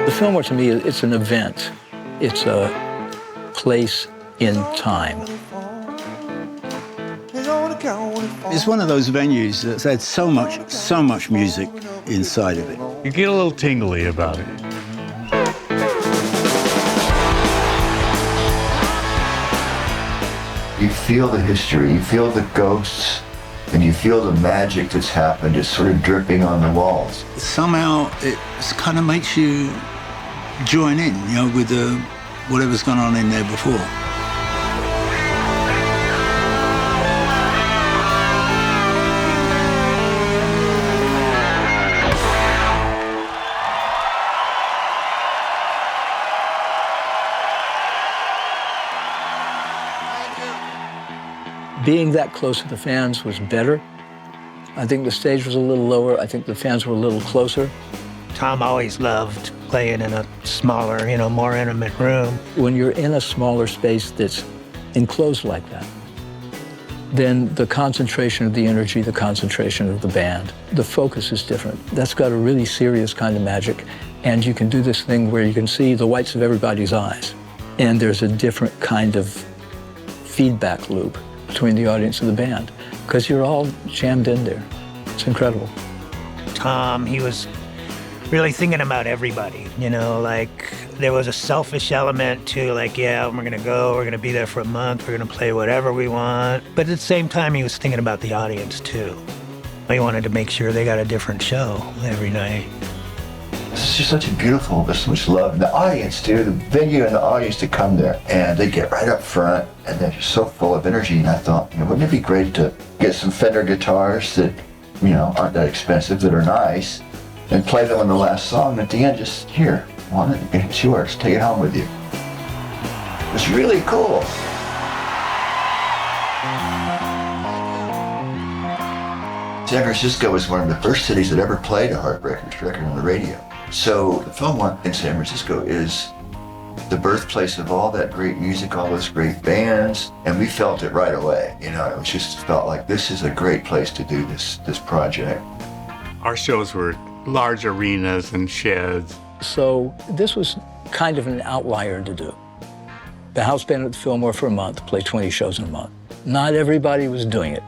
The Fillmore, to me, it's an event. It's a place in time. It's one of those venues that's had so much music inside of it. You get a little tingly about it. You feel the history, you feel the ghosts, and you feel the magic that's happened. It's sort of dripping on the walls. Somehow it kind of makes you join in, you know, with whatever's gone on in there before. Being that close to the fans was better. I think the stage was a little lower. I think the fans were a little closer. Tom always loved playing in a smaller, you know, more intimate room. When you're in a smaller space that's enclosed like that, then the concentration of the energy, the concentration of the band, the focus is different. That's got a really serious kind of magic. And you can do this thing where you can see the whites of everybody's eyes. And there's a different kind of feedback loop between the audience and the band, because you're all jammed in there. It's incredible. Tom, he was really thinking about everybody, you know, like there was a selfish element to like, yeah, we're gonna be there for a month, we're gonna play whatever we want. But at the same time, he was thinking about the audience too. He wanted to make sure they got a different show every night. It's just such a beautiful, there's so much love. The audience, dude, the venue and the audience to come there, and they get right up front, and they're just so full of energy. And I thought, you know, wouldn't it be great to get some Fender guitars that, you know, aren't that expensive, that are nice, and play them on the last song. At the end, just here, want it? It's yours. Take it home with you. It's really cool. San Francisco was one of the first cities that ever played a Heartbreakers record on the radio. So the Fillmore in San Francisco is the birthplace of all that great music, all those great bands, and we felt it right away. You know, it just felt like this is a great place to do this project. Our shows were large arenas and sheds. So this was kind of an outlier to do. The house band at the Fillmore for a month, played 20 shows in a month. Not everybody was doing it.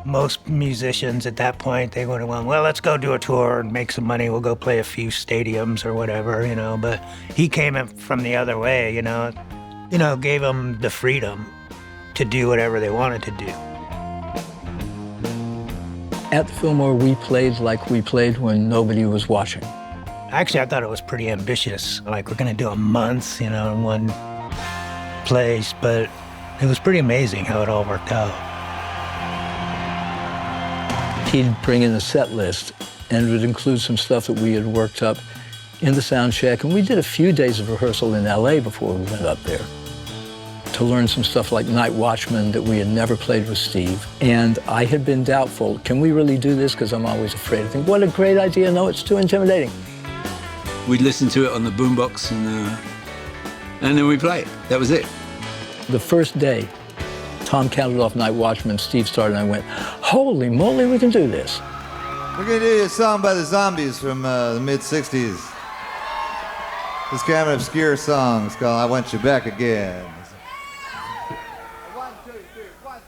Most musicians at that point, they would have gone, well, let's go do a tour and make some money. We'll go play a few stadiums or whatever, you know. But he came in from the other way, you know, gave them the freedom to do whatever they wanted to do. At the Fillmore, we played like we played when nobody was watching. Actually, I thought it was pretty ambitious. Like, we're going to do a month, you know, in one place. But it was pretty amazing how it all worked out. He'd bring in a set list, and it would include some stuff that we had worked up in the sound check. And we did a few days of rehearsal in LA before we went up there to learn some stuff like Night Watchman that we had never played with Steve. And I had been doubtful, can we really do this? Because I'm always afraid. I think, what a great idea. No, it's too intimidating. We'd listen to it on the boombox and then we play it. That was it. The first day, Tom counted off Night Watchman, Steve started, and I went, holy moly, we can do this. We're gonna do a song by the Zombies from the mid-60s. This kind of obscure song. It's called I Want You Back Again. 1, 2, 3, 1,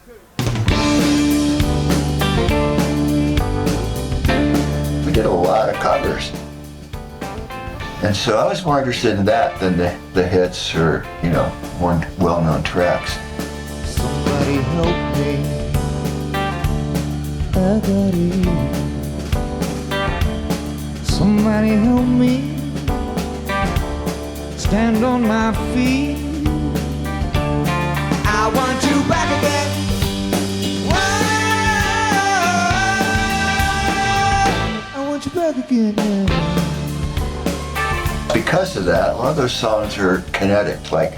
2. We did a lot of covers. And so I was more interested in that than the hits or, you know, more well-known tracks. Somebody help me, I got it. Somebody help me, stand on my feet. I want you back again. Whoa, I want you back again now. Because of that, a lot of those songs are kinetic, like,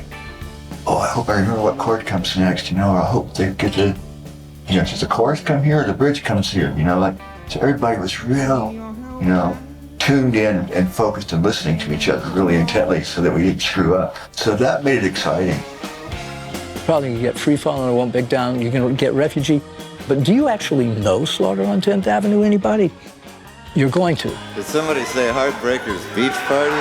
oh, I hope I remember what chord comes next, you know, or I hope they get to, you know, does the chorus come here or the bridge comes here, you know, like, so everybody was real, you know, tuned in and focused and listening to each other really intently so that we didn't screw up. So that made it exciting. probably gonna get Free Fall and I Won't Back Down. You're gonna get Refugee. But do you actually know Slaughter on 10th Avenue, anybody? You're going to. Did somebody say Heartbreakers Beach Party?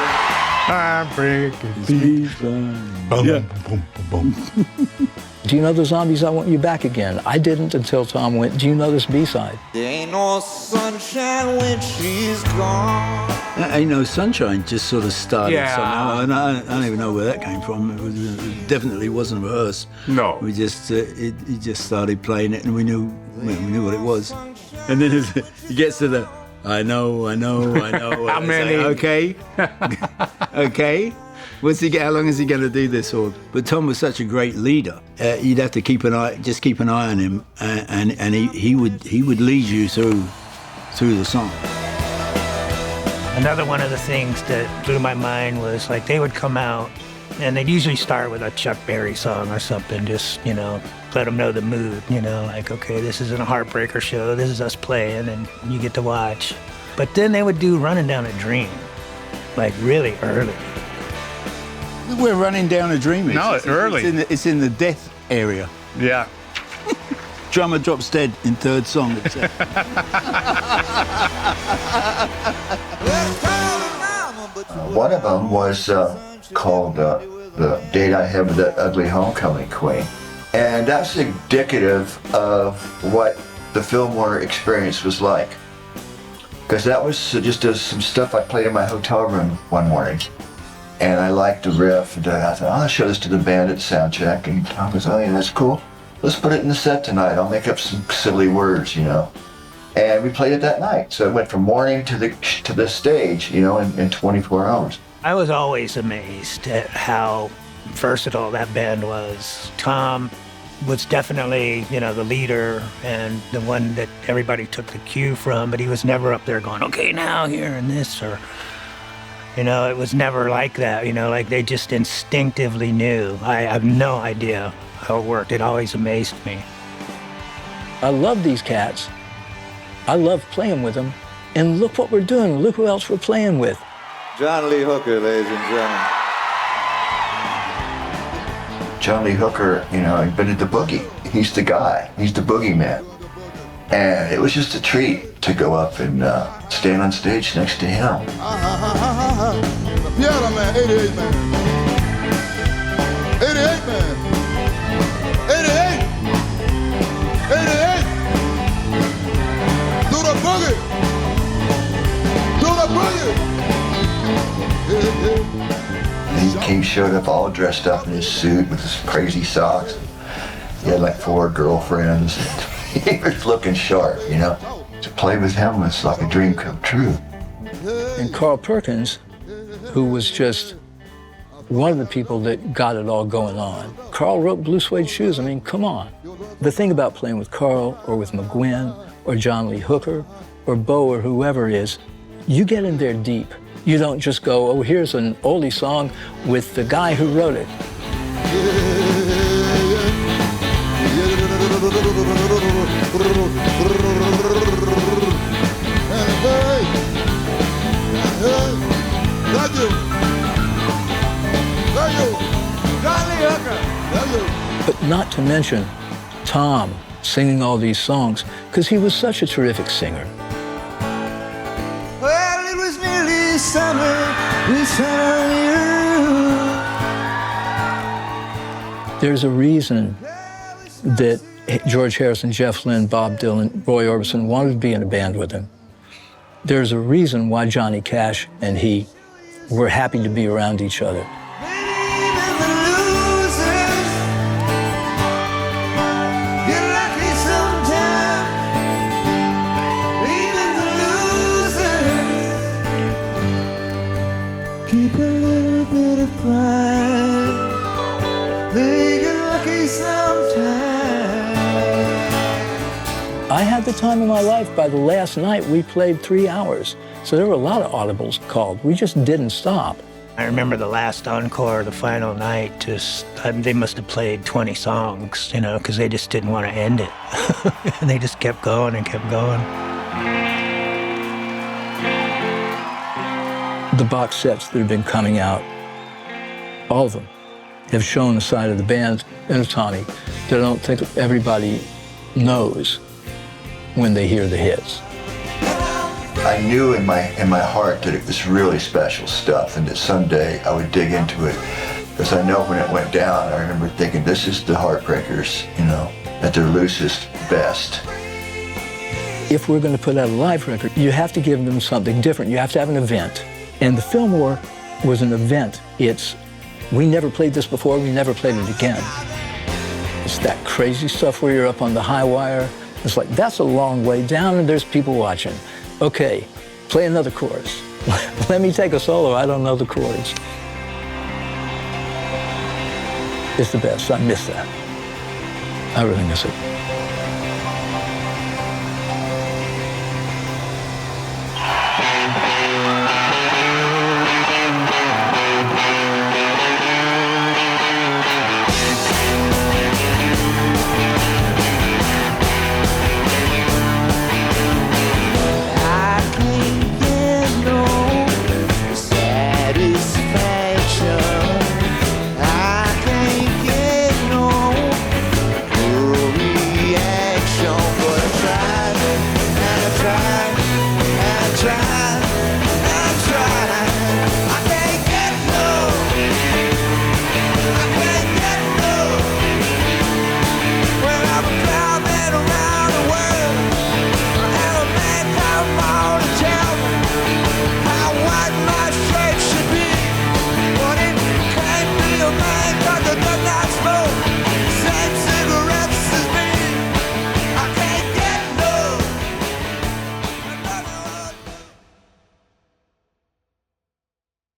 Heartbreakers Beach. Boom, boom, boom, boom. Do you know the Zombies, I Want You Back Again? I didn't until Tom went, do you know this B-side? There ain't no sunshine when she's gone. Ain't No Sunshine just sort of started Yeah. somehow, and I don't even know where that came from. It definitely wasn't rehearsed. No. We just he just started playing it, and we knew what it was. And then he gets to the I know. How many? Okay, okay. How long is he going to do this for? But Tom was such a great leader. You'd have to keep an eye on him, and he would lead you through the song. Another one of the things that blew my mind was like they would come out and they'd usually start with a Chuck Berry song or something, just, you know, let them know the mood, you know, like, okay, this isn't a Heartbreaker show, this is us playing and you get to watch. But then they would do Running Down a Dream, like really early. We're running down a dream. No, it's early. It's in the death area. Yeah. Drummer drops dead in third song. One of them was called The Date I Had with That Ugly Homecoming Queen. And that's indicative of what the Fillmore experience was like. Because that was just some stuff I played in my hotel room one morning. And I liked the riff, and I thought, I'll show this to the band at sound check. And Tom goes, oh yeah, that's cool. Let's put it in the set tonight. I'll make up some silly words, you know. And we played it that night. So it went from morning to the stage, you know, in 24 hours. I was always amazed at how versatile that band was. Tom was definitely, you know, the leader and the one that everybody took the cue from, but he was never up there going, okay, now here and this, or, you know, it was never like that, you know, like they just instinctively knew. I have no idea how it worked. It always amazed me. I love these cats. I love playing with them. And look what we're doing. Look who else we're playing with. John Lee Hooker, ladies and gentlemen. John Lee Hooker, you know, he'd been at the boogie. He's the guy. He's the boogeyman. And it was just a treat to go up and stand on stage next to him. Yeah, man, 88, man. 88, man. 88. 88. Do the boogie. Do the boogie. He showed up all dressed up in his suit with his crazy socks. He had like 4 girlfriends. He was looking sharp, you know. To play with him was like a dream come true. And Carl Perkins, who was just one of the people that got it all going on. Carl wrote Blue Suede Shoes. I mean, come on. The thing about playing with Carl or with McGuinn or John Lee Hooker or Bo or whoever it is, you get in there deep. You don't just go, oh, here's an oldie song with the guy who wrote it. But not to mention Tom singing all these songs, because he was such a terrific singer. Well, it was nearly summer this time. There's a reason that George Harrison, Jeff Lynne, Bob Dylan, Roy Orbison wanted to be in a band with him. There's a reason why Johnny Cash and he were happy to be around each other. Keep a little bit of pride. They get lucky sometimes. I had the time of my life. By the last night, we played 3 hours. So there were a lot of audibles called. We just didn't stop. I remember the last encore, the final night, they must have played 20 songs, you know, because they just didn't want to end it. And they just kept going and kept going. The box sets that have been coming out, all of them, have shown a side of the band and of Tommy that I don't think everybody knows when they hear the hits. I knew in my heart that it was really special stuff and that someday I would dig into it. Because I know when it went down, I remember thinking, this is the Heartbreakers, you know, at their loosest, best. If we're going to put out a live record, you have to give them something different. You have to have an event. And the Fillmore was an event. We never played this before, we never played it again. It's that crazy stuff where you're up on the high wire. It's like, that's a long way down and there's people watching. Okay, play another chorus. Let me take a solo, I don't know the chords. It's the best, I miss that. I really miss it.